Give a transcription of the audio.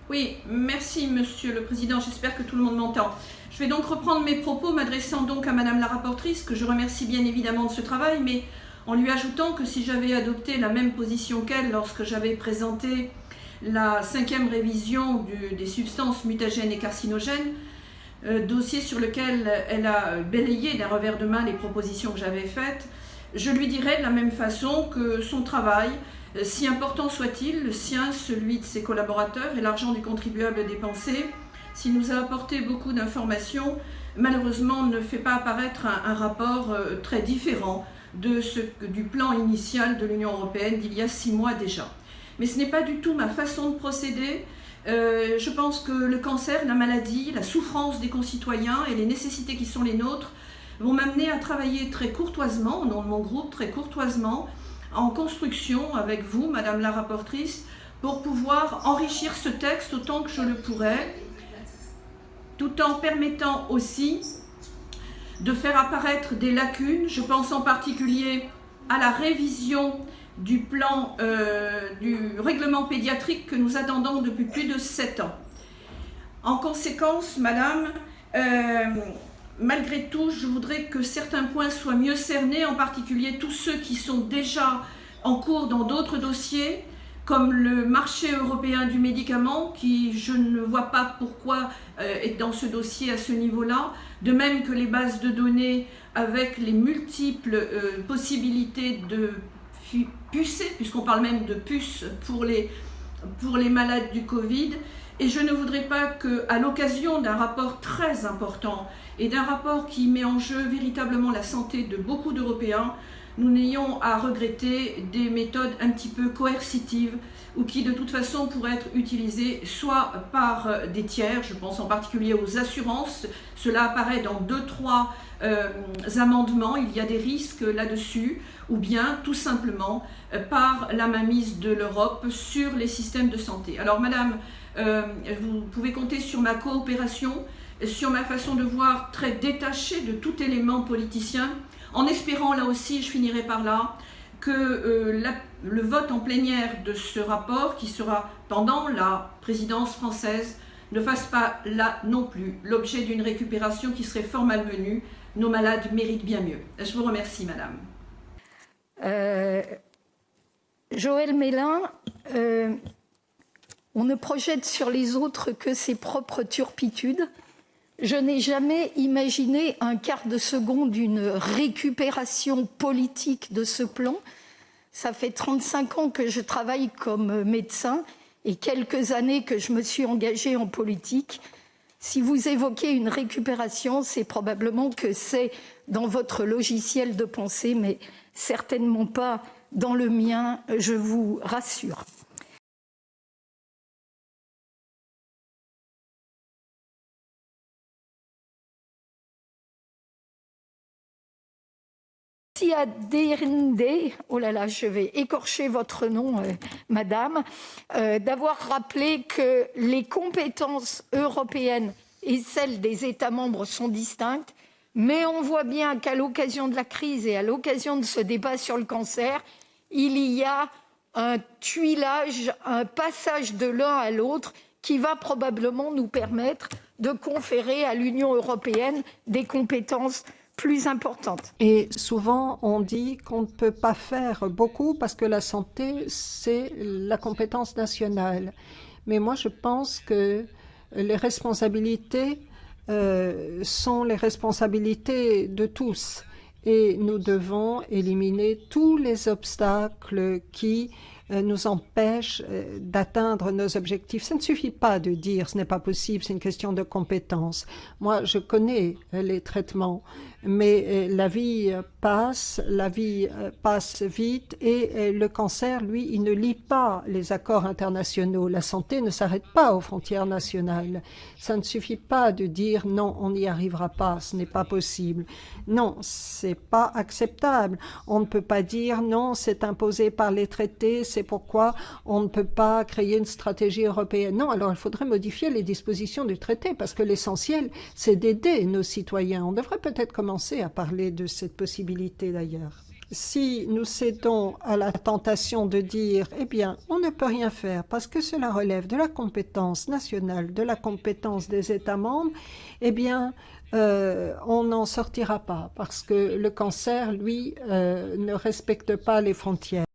Oui, merci Monsieur le Président, j'espère que tout le monde m'entend. Je vais donc reprendre mes propos, m'adressant donc à Madame la rapporteure, que je remercie bien évidemment de ce travail, mais en lui ajoutant que si j'avais adopté la même position qu'elle lorsque j'avais présenté la 5e révision des substances mutagènes et carcinogènes, dossier sur lequel elle a balayé d'un revers de main les propositions que j'avais faites, je lui dirais de la même façon que son travail, si important soit-il, le sien, celui de ses collaborateurs et l'argent du contribuable dépensé, s'il nous a apporté beaucoup d'informations, malheureusement ne fait pas apparaître un rapport très différent du plan initial de l'Union européenne d'il y a 6 mois déjà. Mais ce n'est pas du tout ma façon de procéder. Je pense que le cancer, la maladie, la souffrance des concitoyens et les nécessités qui sont les nôtres vont m'amener à travailler très courtoisement, au nom de mon groupe, très courtoisement, en construction avec vous, Madame la rapporteure, pour pouvoir enrichir ce texte autant que je le pourrais, tout en permettant aussi de faire apparaître des lacunes. Je pense en particulier à la révision du plan du règlement pédiatrique que nous attendons depuis plus de 7 ans. En conséquence, Madame, malgré tout, je voudrais que certains points soient mieux cernés, en particulier tous ceux qui sont déjà en cours dans d'autres dossiers, comme le marché européen du médicament, qui je ne vois pas pourquoi est dans ce dossier à ce niveau-là, de même que les bases de données avec les multiples possibilités de pucer, puisqu'on parle même de puces pour les malades du Covid. Et je ne voudrais pas qu'à l'occasion d'un rapport très important et d'un rapport qui met en jeu véritablement la santé de beaucoup d'Européens, nous n'ayons à regretter des méthodes un petit peu coercitives ou qui de toute façon pourraient être utilisées soit par des tiers, je pense en particulier aux assurances, cela apparaît dans 2-3 amendements, il y a des risques là-dessus, ou bien tout simplement par la mainmise de l'Europe sur les systèmes de santé. Alors Madame, vous pouvez compter sur ma coopération, sur ma façon de voir très détachée de tout élément politicien, en espérant là aussi, je finirai par là, que le vote en plénière de ce rapport, qui sera pendant la présidence française, ne fasse pas là non plus l'objet d'une récupération qui serait fort malvenue. Nos malades méritent bien mieux. Je vous remercie, Madame. Joëlle Mélin, on ne projette sur les autres que ses propres turpitudes. Je n'ai jamais imaginé un quart de seconde d'une récupération politique de ce plan. Ça fait 35 ans que je travaille comme médecin et quelques années que je me suis engagée en politique. Si vous évoquez une récupération, c'est probablement que c'est dans votre logiciel de pensée, mais certainement pas dans le mien, je vous rassure. Derinde, oh là là, je vais écorcher votre nom, madame, d'avoir rappelé que les compétences européennes et celles des États membres sont distinctes, mais on voit bien qu'à l'occasion de la crise et à l'occasion de ce débat sur le cancer, il y a un tuilage, un passage de l'un à l'autre qui va probablement nous permettre de conférer à l'Union européenne des compétences plus importante. Et souvent, on dit qu'on ne peut pas faire beaucoup parce que la santé, c'est la compétence nationale. Mais moi, je pense que les responsabilités sont les responsabilités de tous. Et nous devons éliminer tous les obstacles qui nous empêchent d'atteindre nos objectifs. Ça ne suffit pas de dire ce n'est pas possible, c'est une question de compétence. Moi, je connais les traitements, mais la vie passe vite et le cancer, lui, il ne lie pas les accords internationaux. La santé ne s'arrête pas aux frontières nationales. Ça ne suffit pas de dire non, on n'y arrivera pas, ce n'est pas possible. Non, c'est pas acceptable. On ne peut pas dire non, c'est imposé par les traités, c'est pourquoi on ne peut pas créer une stratégie européenne. Non, alors il faudrait modifier les dispositions du traité parce que l'essentiel, c'est d'aider nos citoyens. On devrait peut-être commencer à parler de cette possibilité d'ailleurs. Si nous cédons à la tentation de dire « Eh bien, on ne peut rien faire parce que cela relève de la compétence nationale, de la compétence des États membres », eh bien, on n'en sortira pas parce que le cancer, lui, ne respecte pas les frontières.